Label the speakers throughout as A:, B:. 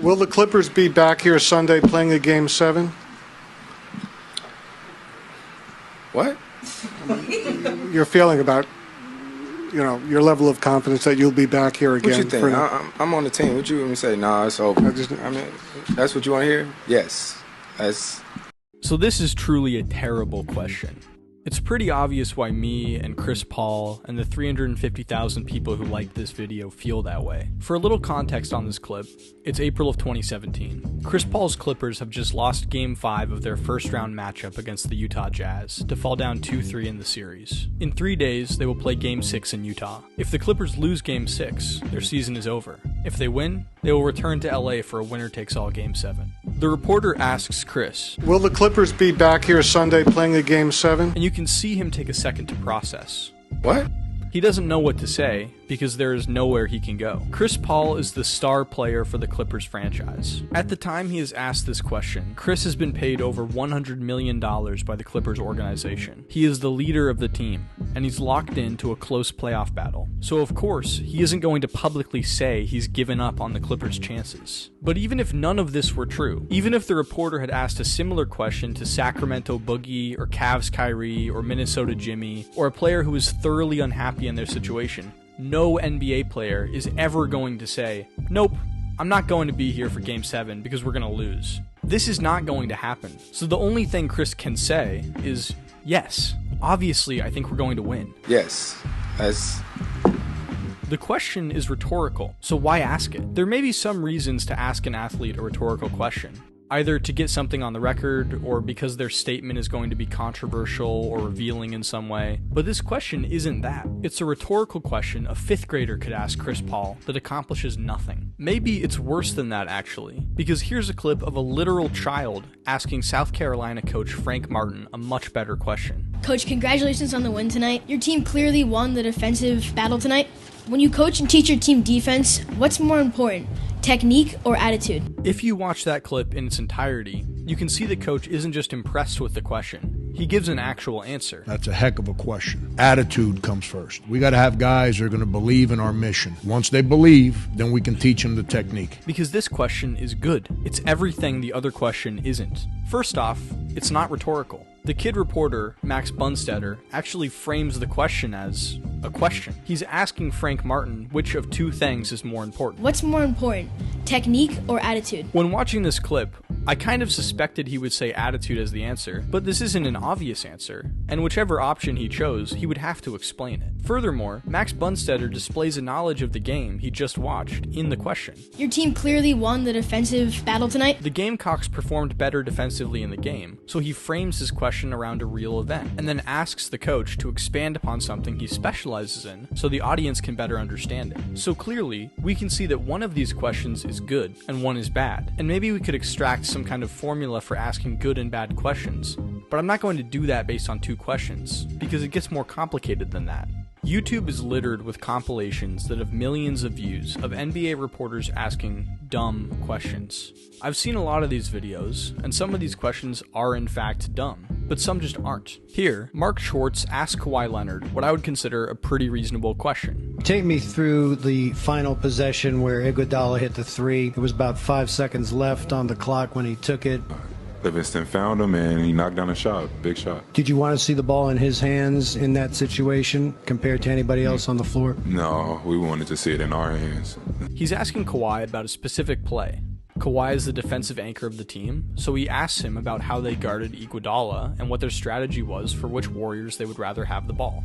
A: Will the Clippers be back here Sunday playing a Game 7?
B: What?
A: Your feeling about, your level of confidence that you'll be back here again.
B: What you think? I'm on the team. What you want me to say? Nah, it's over. I mean, that's what you want to hear? Yes.
C: So this is truly a terrible question. It's pretty obvious why me and Chris Paul and the 350,000 people who liked this video feel that way. For a little context on this clip, it's April of 2017. Chris Paul's Clippers have just lost Game 5 of their first round matchup against the Utah Jazz to fall down 2-3 in the series. In 3 days, they will play Game 6 in Utah. If the Clippers lose Game 6, their season is over. If they win, they will return to LA for a winner-takes-all Game 7. The reporter asks Chris,
A: will the Clippers be back here Sunday playing a Game 7?
C: And you can see him take a second to process.
B: What?
C: He doesn't know what to say because there is nowhere he can go. Chris Paul is the star player for the Clippers franchise. At the time he is asked this question, Chris has been paid over $100 million by the Clippers organization. He is the leader of the team, and he's locked into a close playoff battle. So of course, he isn't going to publicly say he's given up on the Clippers' chances. But even if none of this were true, even if the reporter had asked a similar question to Sacramento Boogie or Cavs Kyrie or Minnesota Jimmy, or a player who is thoroughly unhappy in their situation, no NBA player is ever going to say, nope, I'm not going to be here for Game 7 because we're going to lose. This is not going to happen. So the only thing Chris can say is, yes, obviously I think we're going to win.
B: Yes,
C: The question is rhetorical, so why ask it? There may be some reasons to ask an athlete a rhetorical question, either to get something on the record or because their statement is going to be controversial or revealing in some way. But this question isn't that. It's a rhetorical question a 5th grader could ask Chris Paul that accomplishes nothing. Maybe it's worse than that actually, because here's a clip of a literal child asking South Carolina coach Frank Martin a much better question.
D: Coach, congratulations on the win tonight. Your team clearly won the defensive battle tonight. When you coach and teach your team defense, what's more important, technique or attitude?
C: If you watch that clip in its entirety, you can see the coach isn't just impressed with the question. He gives an actual answer.
E: That's a heck of a question. Attitude comes first. We got to have guys who are going to believe in our mission. Once they believe, then we can teach them the technique.
C: Because this question is good. It's everything the other question isn't. First off, it's not rhetorical. The kid reporter, Max Bunstetter, actually frames the question as a question. He's asking Frank Martin which of two things is more important.
D: What's more important, technique or attitude?
C: When watching this clip, I kind of suspected he would say attitude as the answer, but this isn't an obvious answer, and whichever option he chose, he would have to explain it. Furthermore, Max Bunstetter displays a knowledge of the game he just watched in the question.
D: Your team clearly won the defensive battle tonight.
C: The Gamecocks performed better defensively in the game, so he frames his question around a real event, and then asks the coach to expand upon something he specializes in so the audience can better understand it. So clearly, we can see that one of these questions is good and one is bad, and maybe we could extract some kind of formula for asking good and bad questions, but I'm not going to do that based on 2 questions, because it gets more complicated than that. YouTube is littered with compilations that have millions of views of NBA reporters asking dumb questions. I've seen a lot of these videos, and some of these questions are in fact dumb, but some just aren't. Here, Mark Schwartz asked Kawhi Leonard what I would consider a pretty reasonable question.
F: Take me through the final possession where Iguodala hit the 3. It was about 5 seconds left on the clock when he took it.
G: Livingston found him and he knocked down a shot, big shot.
F: Did you want to see the ball in his hands in that situation compared to anybody else on the floor?
G: No, we wanted to see it in our hands.
C: He's asking Kawhi about a specific play. Kawhi is the defensive anchor of the team, so he asks him about how they guarded Iguodala and what their strategy was for which Warriors they would rather have the ball.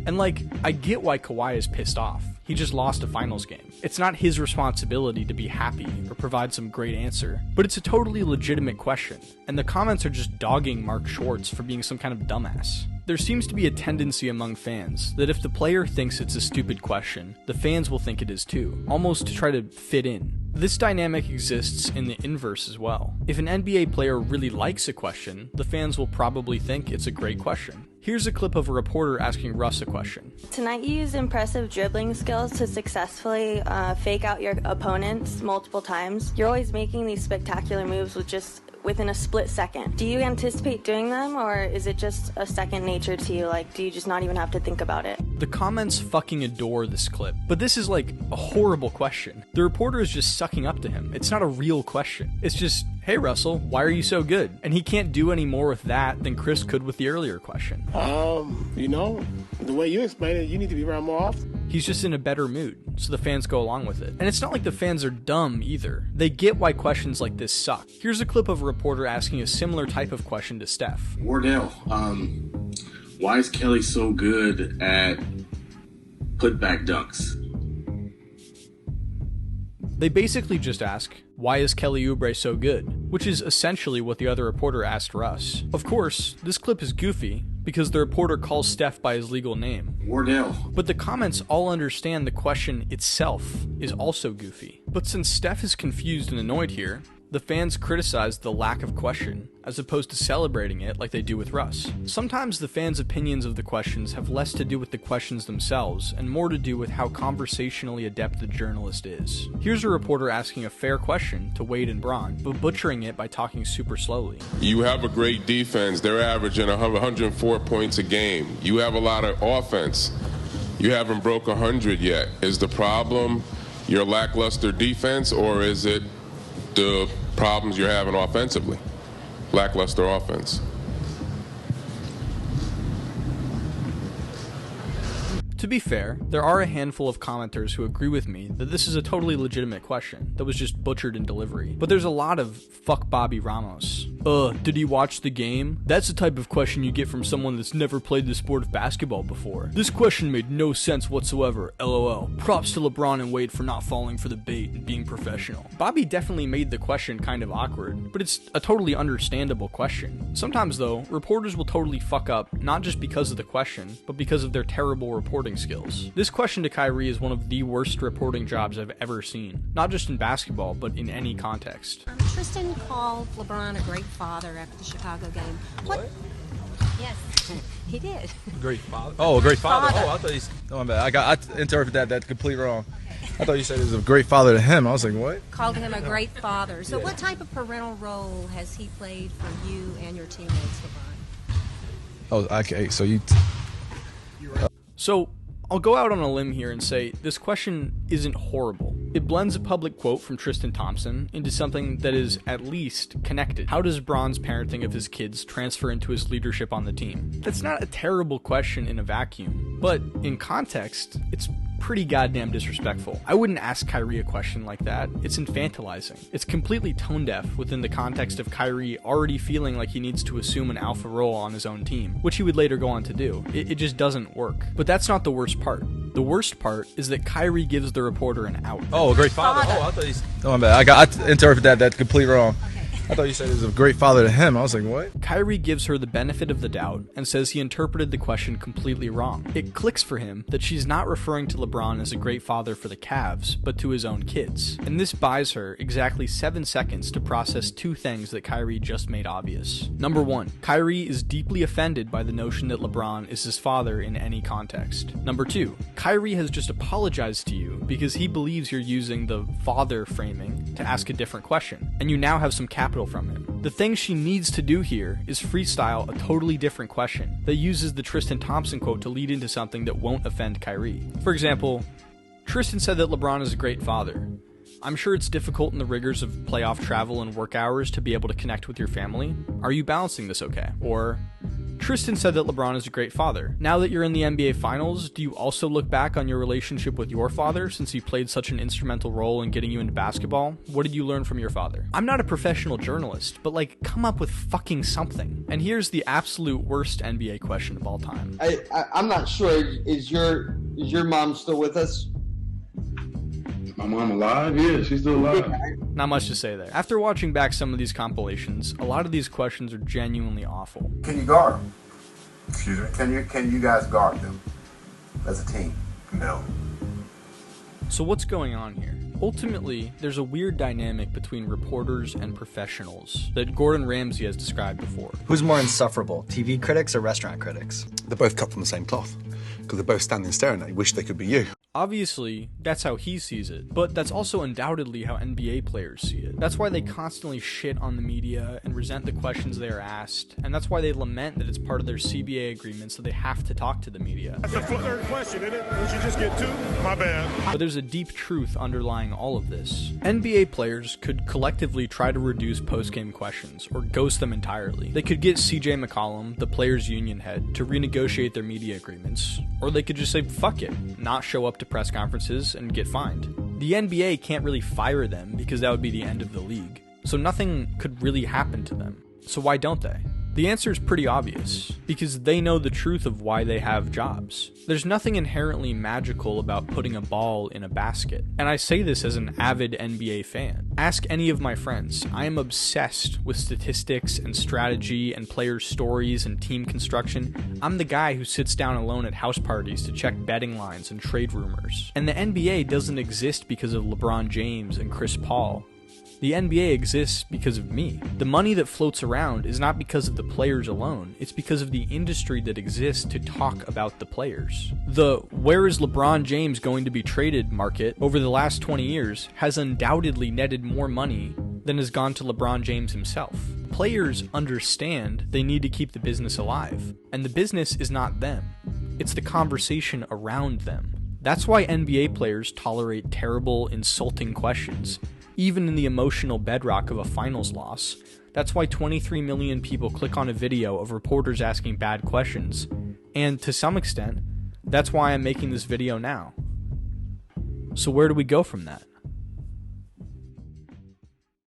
C: And I get why Kawhi is pissed off. He just lost a finals game. It's not his responsibility to be happy or provide some great answer, but it's a totally legitimate question, and the comments are just dogging Mark Schwartz for being some kind of dumbass. There seems to be a tendency among fans that if the player thinks it's a stupid question, the fans will think it is too, almost to try to fit in. This dynamic exists in the inverse as well. If an NBA player really likes a question, the fans will probably think it's a great question. Here's a clip of a reporter asking Russ a question.
H: Tonight you used impressive dribbling skills to successfully fake out your opponents multiple times. You're always making these spectacular moves with just within a split second. Do you anticipate doing them, or is it just a second nature to you? Like, do you just not even have to think about it?
C: The comments fucking adore this clip, but this is like a horrible question. The reporter is just sucking up to him. It's not a real question. It's just, hey Russell, why are you so good? And he can't do any more with that than Chris could with the earlier question.
I: The way you explain it, you need to be around more often.
C: He's just in a better mood, so the fans go along with it. And it's not like the fans are dumb either. They get why questions like this suck. Here's a clip of a reporter asking a similar type of question to Steph.
J: Wardell, why is Kelly so good at putback dunks?
C: They basically just ask, why is Kelly Oubre so good? Which is essentially what the other reporter asked Russ. Of course, this clip is goofy, because the reporter calls Steph by his legal name.
J: Wardell.
C: But the comments all understand the question itself is also goofy. But since Steph is confused and annoyed here, the fans criticize the lack of question, as opposed to celebrating it like they do with Russ. Sometimes the fans' opinions of the questions have less to do with the questions themselves, and more to do with how conversationally adept the journalist is. Here's a reporter asking a fair question to Wade and Bron, but butchering it by talking super slowly.
K: You have a great defense. They're averaging 104 points a game. You have a lot of offense. You haven't broke 100 yet. Is the problem your lackluster defense, or is it the problems you're having offensively? Lackluster offense.
C: To be fair, there are a handful of commenters who agree with me that this is a totally legitimate question that was just butchered in delivery. But there's a lot of fuck Bobby Ramos. Did he watch the game? That's the type of question you get from someone that's never played the sport of basketball before. This question made no sense whatsoever, LOL. Props to LeBron and Wade for not falling for the bait and being professional. Bobby definitely made the question kind of awkward, but it's a totally understandable question. Sometimes though, reporters will totally fuck up, not just because of the question, but because of their terrible reporting skills. This question to Kyrie is one of the worst reporting jobs I've ever seen, not just in basketball, but in any context.
L: Tristan called LeBron a great father after the Chicago game. What? Yes, he did.
M: Great father? Oh, a great father. Oh, I thought he's... Oh, my bad. I interpreted that completely wrong. I thought you said he was a great father to him. I was like, what?
L: Called him a great father. So what type of parental role has he played for you and your teammates, LeBron?
M: Oh, okay. So you...
C: So, I'll go out on a limb here and say this question isn't horrible. It blends a public quote from Tristan Thompson into something that is at least connected. How does Bron's parenting of his kids transfer into his leadership on the team? That's not a terrible question in a vacuum, but in context, it's pretty goddamn disrespectful. I wouldn't ask Kyrie a question like that. It's infantilizing. It's completely tone deaf within the context of Kyrie already feeling like he needs to assume an alpha role on his own team, which he would later go on to do. It just doesn't work. But that's not the worst part. The worst part is that Kyrie gives the reporter an out.
M: Oh, a great father. Oh, I thought he's... Oh, my bad. I interpreted that completely wrong. I thought you said he was a great father to him. I was like, what?
C: Kyrie gives her the benefit of the doubt and says he interpreted the question completely wrong. It clicks for him that she's not referring to LeBron as a great father for the Cavs, but to his own kids. And this buys her exactly 7 seconds to process two things that Kyrie just made obvious. Number one, Kyrie is deeply offended by the notion that LeBron is his father in any context. Number two, Kyrie has just apologized to you because he believes you're using the father framing to ask a different question, and you now have some capital from him. The thing she needs to do here is freestyle a totally different question that uses the Tristan Thompson quote to lead into something that won't offend Kyrie. For example, Tristan said that LeBron is a great father. I'm sure it's difficult in the rigors of playoff travel and work hours to be able to connect with your family. Are you balancing this okay? Or, Tristan said that LeBron is a great father. Now that you're in the NBA Finals, do you also look back on your relationship with your father since he played such an instrumental role in getting you into basketball? What did you learn from your father? I'm not a professional journalist, but come up with fucking something. And here's the absolute worst NBA question of all time.
N: I'm not sure. Is your mom still with us?
J: My mom alive? Yeah, she's still alive.
C: Not much to say there. After watching back some of these compilations, a lot of these questions are genuinely awful.
O: Can you guard them? Excuse me? Can you guys guard them as a team? No.
C: So what's going on here? Ultimately, there's a weird dynamic between reporters and professionals that Gordon Ramsay has described before.
P: Who's more insufferable, TV critics or restaurant critics?
Q: They're both cut from the same cloth, because they're both standing staring at you, wish they could be you.
C: Obviously, that's how he sees it, but that's also undoubtedly how NBA players see it. That's why they constantly shit on the media and resent the questions they are asked, and that's why they lament that it's part of their CBA agreements that they have to talk to the media.
P: That's the third question, isn't it? We should just get 2? My bad.
C: But there's a deep truth underlying all of this. NBA players could collectively try to reduce post-game questions, or ghost them entirely. They could get CJ McCollum, the players' union head, to renegotiate their media agreements, or they could just say, fuck it, not show up to press conferences and get fined. The NBA can't really fire them because that would be the end of the league. So nothing could really happen to them. So why don't they? The answer is pretty obvious, because they know the truth of why they have jobs. There's nothing inherently magical about putting a ball in a basket, and I say this as an avid NBA fan. Ask any of my friends. I am obsessed with statistics and strategy and players' stories and team construction. I'm the guy who sits down alone at house parties to check betting lines and trade rumors. And the NBA doesn't exist because of LeBron James and Chris Paul. The NBA exists because of me. The money that floats around is not because of the players alone, it's because of the industry that exists to talk about the players. The "where is LeBron James going to be traded" market over the last 20 years has undoubtedly netted more money than has gone to LeBron James himself. Players understand they need to keep the business alive, and the business is not them. It's the conversation around them. That's why NBA players tolerate terrible, insulting questions, even in the emotional bedrock of a finals loss. That's why 23 million people click on a video of reporters asking bad questions. And to some extent, that's why I'm making this video now. So where do we go from that?